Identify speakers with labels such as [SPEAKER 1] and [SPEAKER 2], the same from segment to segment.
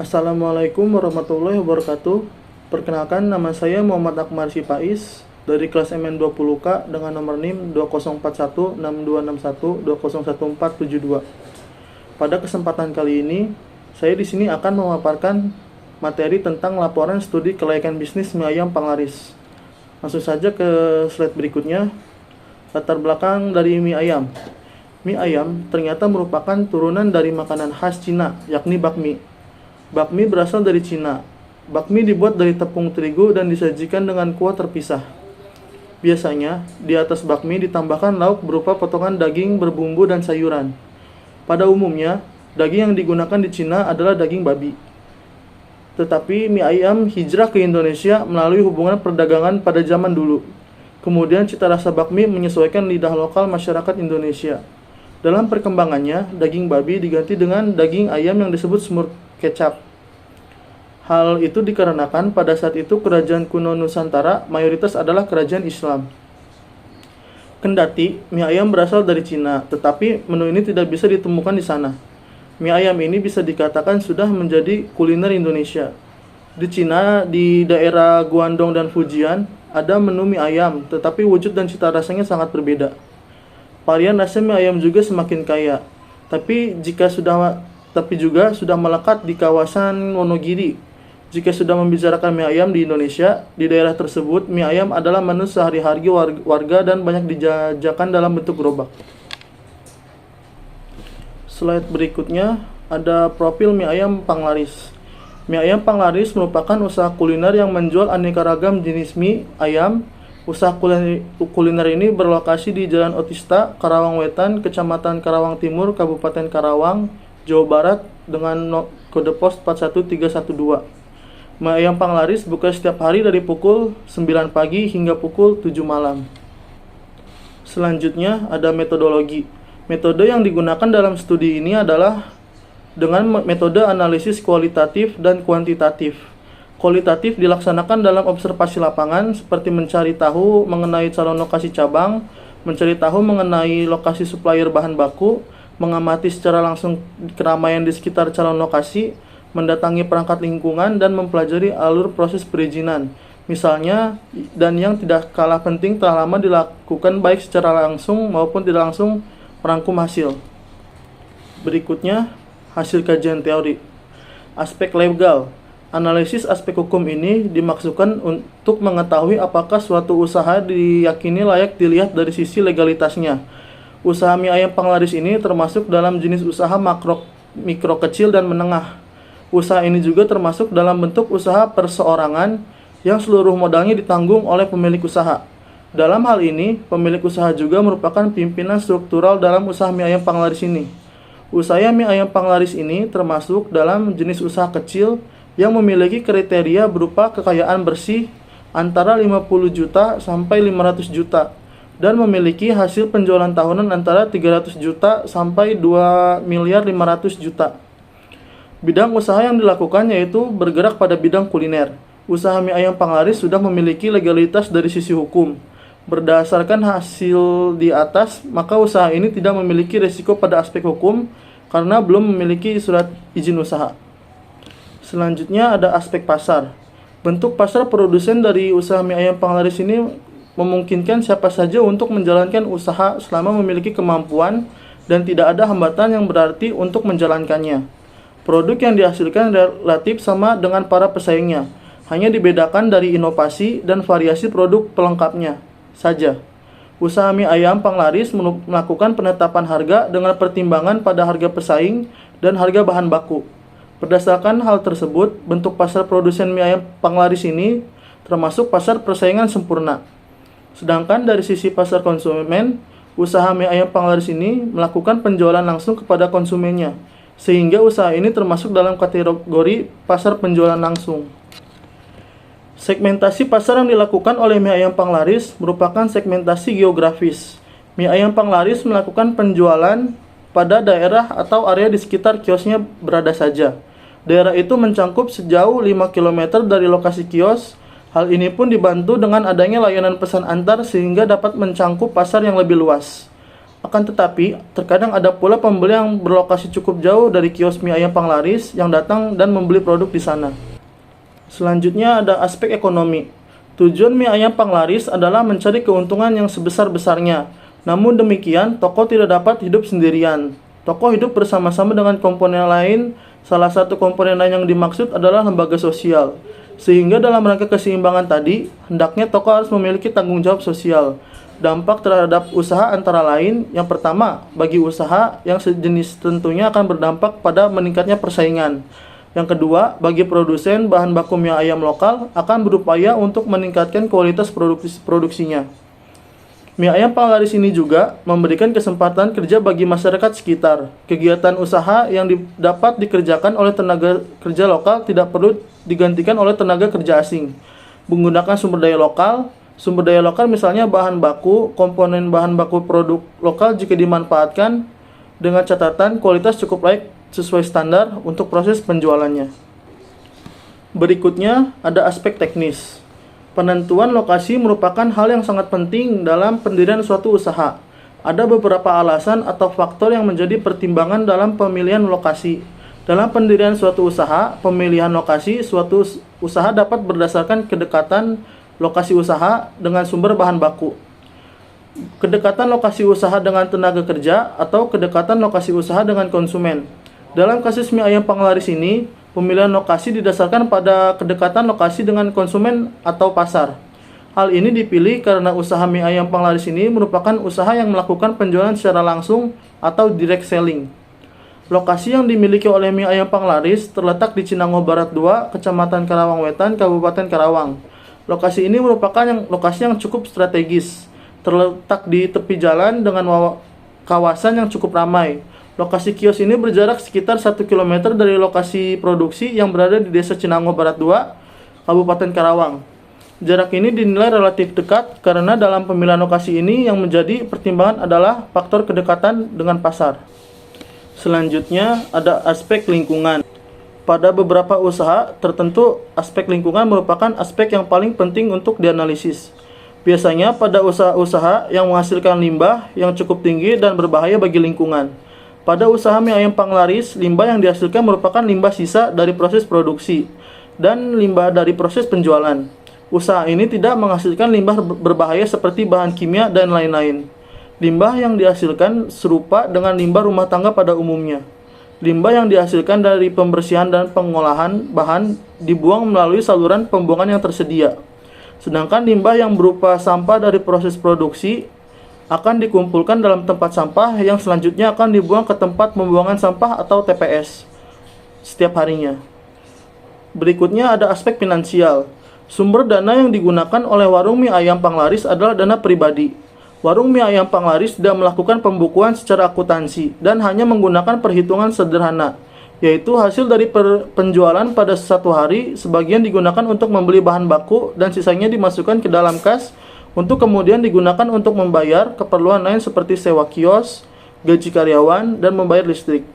[SPEAKER 1] Assalamualaikum warahmatullahi wabarakatuh. Perkenalkan, nama saya Muhammad Akmal Sipais dari kelas MN20K dengan nomor NIM 20416261201472. Pada kesempatan kali ini, saya di sini akan memaparkan materi tentang laporan studi kelayakan bisnis mie ayam Panglaris. Langsung saja ke slide berikutnya. Latar belakang dari mie ayam. Mie ayam ternyata merupakan turunan dari makanan khas Cina, yakni bakmi. Bakmi berasal dari Cina. Bakmi dibuat dari tepung terigu dan disajikan dengan kuah terpisah. Biasanya, di atas bakmi ditambahkan lauk berupa potongan daging berbumbu dan sayuran. Pada umumnya, daging yang digunakan di Cina adalah daging babi. Tetapi mie ayam hijrah ke Indonesia melalui hubungan perdagangan pada zaman dulu. Kemudian cita rasa bakmi menyesuaikan lidah lokal masyarakat Indonesia. Dalam perkembangannya, daging babi diganti dengan daging ayam yang disebut semur kecap. Hal itu dikarenakan pada saat itu kerajaan kuno Nusantara mayoritas adalah kerajaan Islam. Kendati mie ayam berasal dari Cina, tetapi menu ini tidak bisa ditemukan di sana. Mie ayam ini bisa dikatakan sudah menjadi kuliner Indonesia. Di Cina, di daerah Guangdong dan Fujian, ada menu mie ayam, tetapi wujud dan cita rasanya sangat berbeda. Varian rasa mie ayam juga semakin kaya, tapi juga sudah melekat di kawasan Wonogiri. Jika sudah membicarakan mie ayam di Indonesia, di daerah tersebut mie ayam adalah menu sehari-hari warga dan banyak dijajakan dalam bentuk gerobak. Slide berikutnya ada profil mie ayam Panglaris. Mie ayam Panglaris merupakan usaha kuliner yang menjual aneka ragam jenis mie ayam. Usaha kuliner ini berlokasi di Jalan Otista, Karawang Wetan, Kecamatan Karawang Timur, Kabupaten Karawang, Jawa Barat dengan kode pos 41312. Mie ayam Panglaris buka setiap hari dari pukul 9 pagi hingga pukul 7 malam. Selanjutnya ada metodologi. Metode yang digunakan dalam studi ini adalah dengan metode analisis kualitatif dan kuantitatif. Kualitatif dilaksanakan dalam observasi lapangan seperti mencari tahu mengenai calon lokasi cabang, mencari tahu mengenai lokasi supplier bahan baku, mengamati secara langsung keramaian di sekitar calon lokasi, mendatangi perangkat lingkungan, dan mempelajari alur proses perizinan. Misalnya, dan yang tidak kalah penting telah lama dilakukan baik secara langsung maupun tidak langsung merangkum hasil. Berikutnya, hasil kajian teori. Aspek legal. Analisis aspek hukum ini dimaksudkan untuk mengetahui apakah suatu usaha diyakini layak dilihat dari sisi legalitasnya. Usaha mie ayam Panglaris ini termasuk dalam jenis usaha mikro kecil dan menengah. Usaha ini juga termasuk dalam bentuk usaha perseorangan yang seluruh modalnya ditanggung oleh pemilik usaha. Dalam hal ini, pemilik usaha juga merupakan pimpinan struktural dalam usaha mie ayam Panglaris ini. Usaha mie ayam Panglaris ini termasuk dalam jenis usaha kecil yang memiliki kriteria berupa kekayaan bersih antara 50 juta sampai 500 juta dan memiliki hasil penjualan tahunan antara 300 juta sampai 2 miliar 500 juta. Bidang usaha yang dilakukan yaitu bergerak pada bidang kuliner. Usaha mie ayam Panglaris sudah memiliki legalitas dari sisi hukum. Berdasarkan hasil di atas, maka usaha ini tidak memiliki risiko pada aspek hukum karena belum memiliki surat izin usaha. Selanjutnya ada aspek pasar. Bentuk pasar produsen dari usaha mie ayam Panglaris ini memungkinkan siapa saja untuk menjalankan usaha selama memiliki kemampuan dan tidak ada hambatan yang berarti untuk menjalankannya. Produk yang dihasilkan relatif sama dengan para pesaingnya, hanya dibedakan dari inovasi dan variasi produk pelengkapnya saja. Usaha mie ayam Panglaris melakukan penetapan harga dengan pertimbangan pada harga pesaing dan harga bahan baku. Berdasarkan hal tersebut, bentuk pasar produsen mie ayam Panglaris ini termasuk pasar persaingan sempurna. Sedangkan dari sisi pasar konsumen, usaha mie ayam Panglaris ini melakukan penjualan langsung kepada konsumennya, sehingga usaha ini termasuk dalam kategori pasar penjualan langsung. Segmentasi pasar yang dilakukan oleh mie ayam Panglaris merupakan segmentasi geografis. Mie ayam Panglaris melakukan penjualan pada daerah atau area di sekitar kiosnya berada saja. Daerah itu mencakup sejauh 5 km dari lokasi kios. Hal ini pun dibantu dengan adanya layanan pesan antar sehingga dapat mencakup pasar yang lebih luas. Akan tetapi, terkadang ada pula pembeli yang berlokasi cukup jauh dari kios mie ayam panglaris yang datang dan membeli produk di sana. Selanjutnya ada aspek ekonomi. Tujuan mie ayam panglaris adalah mencari keuntungan yang sebesar-besarnya. Namun demikian, toko tidak dapat hidup sendirian. Toko hidup bersama-sama dengan komponen lain. Salah satu komponen lain yang dimaksud adalah lembaga sosial. Sehingga dalam rangka keseimbangan tadi, hendaknya toko harus memiliki tanggung jawab sosial. Dampak terhadap usaha antara lain, yang pertama, bagi usaha yang sejenis tentunya akan berdampak pada meningkatnya persaingan. Yang kedua, bagi produsen bahan baku mie ayam lokal akan berupaya untuk meningkatkan kualitas produksinya. Mie ayam panglaris ini juga memberikan kesempatan kerja bagi masyarakat sekitar. Kegiatan usaha yang dapat dikerjakan oleh tenaga kerja lokal tidak perlu digantikan oleh tenaga kerja asing. Menggunakan sumber daya lokal misalnya bahan baku, komponen bahan baku produk lokal jika dimanfaatkan dengan catatan kualitas cukup layak sesuai standar untuk proses penjualannya. Berikutnya ada aspek teknis. Penentuan lokasi merupakan hal yang sangat penting dalam pendirian suatu usaha. Ada beberapa alasan atau faktor yang menjadi pertimbangan dalam pemilihan lokasi. Dalam pendirian suatu usaha, pemilihan lokasi suatu usaha dapat berdasarkan kedekatan lokasi usaha dengan sumber bahan baku, kedekatan lokasi usaha dengan tenaga kerja, atau kedekatan lokasi usaha dengan konsumen. Dalam kasus mie ayam panglaris ini, pemilihan lokasi didasarkan pada kedekatan lokasi dengan konsumen atau pasar. Hal ini dipilih karena usaha mie ayam panglaris ini merupakan usaha yang melakukan penjualan secara langsung atau direct selling. Lokasi yang dimiliki oleh mie ayam panglaris terletak di Cinango Barat 2, Kecamatan Karawang Wetan, Kabupaten Karawang. Lokasi ini merupakan lokasi yang cukup strategis, terletak di tepi jalan dengan kawasan yang cukup ramai. Lokasi kios ini berjarak sekitar 1 km dari lokasi produksi yang berada di Desa Cinango Barat 2, Kabupaten Karawang. Jarak ini dinilai relatif dekat karena dalam pemilihan lokasi ini yang menjadi pertimbangan adalah faktor kedekatan dengan pasar. Selanjutnya ada aspek lingkungan. Pada beberapa usaha tertentu, aspek lingkungan merupakan aspek yang paling penting untuk dianalisis. Biasanya pada usaha-usaha yang menghasilkan limbah yang cukup tinggi dan berbahaya bagi lingkungan. Pada usaha mie ayam panglaris, limbah yang dihasilkan merupakan limbah sisa dari proses produksi dan limbah dari proses penjualan. Usaha ini tidak menghasilkan limbah berbahaya seperti bahan kimia dan lain-lain. Limbah yang dihasilkan serupa dengan limbah rumah tangga pada umumnya. Limbah yang dihasilkan dari pembersihan dan pengolahan bahan dibuang melalui saluran pembuangan yang tersedia. Sedangkan limbah yang berupa sampah dari proses produksi akan dikumpulkan dalam tempat sampah yang selanjutnya akan dibuang ke tempat pembuangan sampah atau TPS setiap harinya. Berikutnya ada aspek finansial. Sumber dana yang digunakan oleh warung mie ayam panglaris adalah dana pribadi. Warung mie ayam panglaris tidak melakukan pembukuan secara akuntansi dan hanya menggunakan perhitungan sederhana, yaitu hasil dari penjualan pada satu hari sebagian digunakan untuk membeli bahan baku dan sisanya dimasukkan ke dalam kas untuk kemudian digunakan untuk membayar keperluan lain seperti sewa kios, gaji karyawan, dan membayar listrik.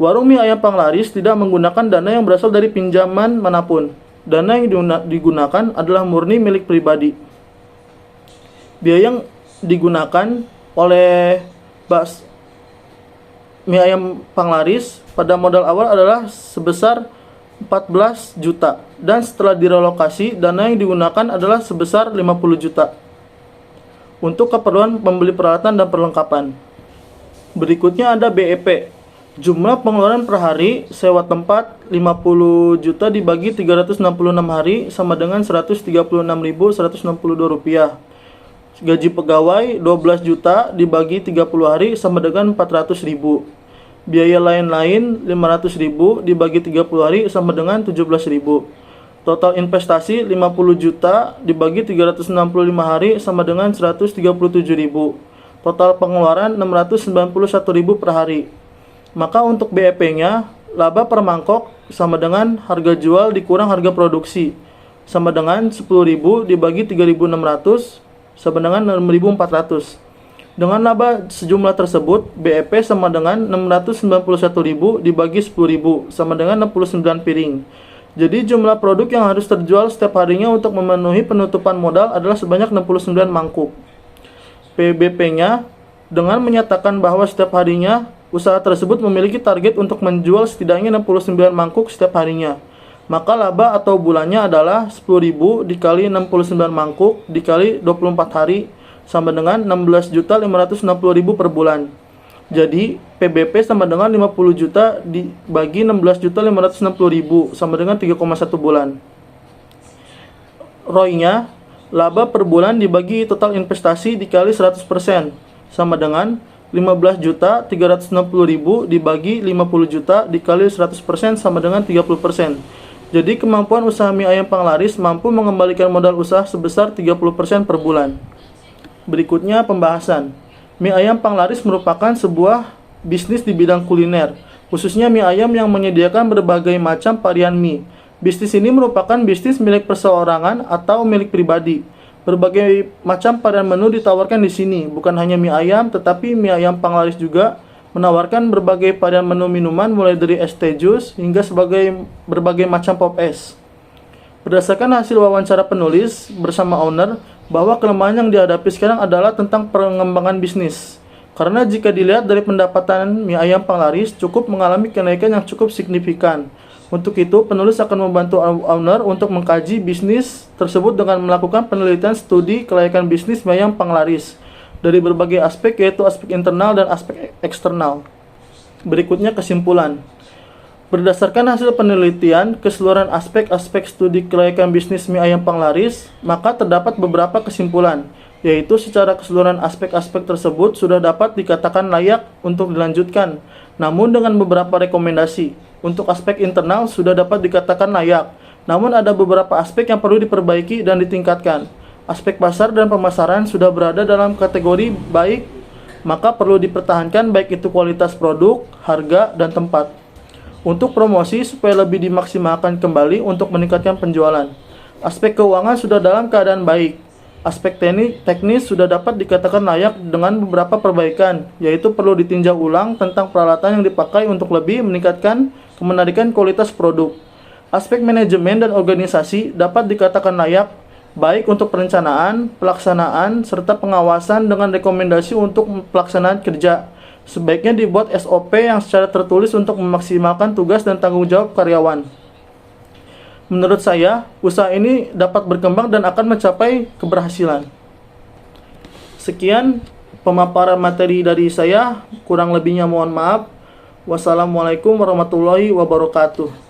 [SPEAKER 1] Warung mie ayam panglaris tidak menggunakan dana yang berasal dari pinjaman manapun. Dana yang digunakan adalah murni milik pribadi. Biaya yang digunakan oleh mie ayam panglaris pada modal awal adalah sebesar 14 juta dan setelah direlokasi dana yang digunakan adalah sebesar 50 juta untuk keperluan membeli peralatan dan perlengkapan. Berikutnya ada BEP. Jumlah pengeluaran per hari sewa tempat 50 juta dibagi 366 hari sama dengan Rp136.162. Gaji pegawai 12 juta dibagi 30 hari sama dengan 400.000. Biaya lain-lain 500.000 dibagi 30 hari sama dengan 17.000. Total investasi 50 juta dibagi 365 hari sama dengan 137.000. Total pengeluaran 691.000 per hari. Maka untuk BEP-nya, laba per mangkok sama dengan harga jual dikurang harga produksi sama dengan 10.000 dibagi 3.600 sama dengan 6.400. Dengan laba sejumlah tersebut, BEP sama dengan 691.000 dibagi 10.000 sama dengan 69 piring. Jadi jumlah produk yang harus terjual setiap harinya untuk memenuhi penutupan modal adalah sebanyak 69 mangkuk. PBP-nya Dengan menyatakan bahwa setiap harinya usaha tersebut memiliki target untuk menjual setidaknya 69 mangkuk setiap harinya, maka laba atau bulannya adalah 10.000 dikali 69 mangkuk dikali 24 hari sama dengan 16.560.000 per bulan. Jadi PBP sama dengan 50 juta dibagi 16.560.000 sama dengan 3,1 bulan. ROI-nya, laba per bulan dibagi total investasi dikali 100% sama dengan 15.360.000 dibagi 50 juta dikali 100% sama dengan 30%. Jadi kemampuan usaha mie ayam panglaris mampu mengembalikan modal usaha sebesar 30% per bulan. Berikutnya pembahasan. Mie ayam panglaris merupakan sebuah bisnis di bidang kuliner, khususnya mie ayam yang menyediakan berbagai macam varian mie. Bisnis ini merupakan bisnis milik perseorangan atau milik pribadi. Berbagai macam varian menu ditawarkan di sini, bukan hanya mie ayam, tetapi mie ayam panglaris juga menawarkan berbagai varian menu minuman mulai dari es teh jus hingga berbagai macam pop es. Berdasarkan hasil wawancara penulis bersama owner, bahwa kelemahan yang dihadapi sekarang adalah tentang pengembangan bisnis. Karena jika dilihat dari pendapatan mie ayam panglaris cukup mengalami kenaikan yang cukup signifikan. Untuk itu, penulis akan membantu owner untuk mengkaji bisnis tersebut dengan melakukan penelitian studi kelayakan bisnis mie ayam panglaris dari berbagai aspek, yaitu aspek internal dan aspek eksternal. Berikutnya kesimpulan. Berdasarkan hasil penelitian keseluruhan aspek-aspek studi kelayakan bisnis mie ayam panglaris, maka terdapat beberapa kesimpulan, yaitu secara keseluruhan aspek-aspek tersebut sudah dapat dikatakan layak untuk dilanjutkan, namun dengan beberapa rekomendasi. Untuk aspek internal sudah dapat dikatakan layak, namun ada beberapa aspek yang perlu diperbaiki dan ditingkatkan. Aspek pasar dan pemasaran sudah berada dalam kategori baik, maka perlu dipertahankan baik itu kualitas produk, harga, dan tempat. Untuk promosi supaya lebih dimaksimalkan kembali untuk meningkatkan penjualan. Aspek keuangan sudah dalam keadaan baik. Aspek teknis sudah dapat dikatakan layak dengan beberapa perbaikan, yaitu perlu ditinjau ulang tentang peralatan yang dipakai untuk lebih meningkatkan kemenarikan kualitas produk. Aspek manajemen dan organisasi dapat dikatakan layak, baik untuk perencanaan, pelaksanaan, serta pengawasan dengan rekomendasi untuk pelaksanaan kerja. Sebaiknya dibuat SOP yang secara tertulis untuk memaksimalkan tugas dan tanggung jawab karyawan. Menurut saya, usaha ini dapat berkembang dan akan mencapai keberhasilan. Sekian pemaparan materi dari saya, kurang lebihnya mohon maaf. Wassalamualaikum warahmatullahi wabarakatuh.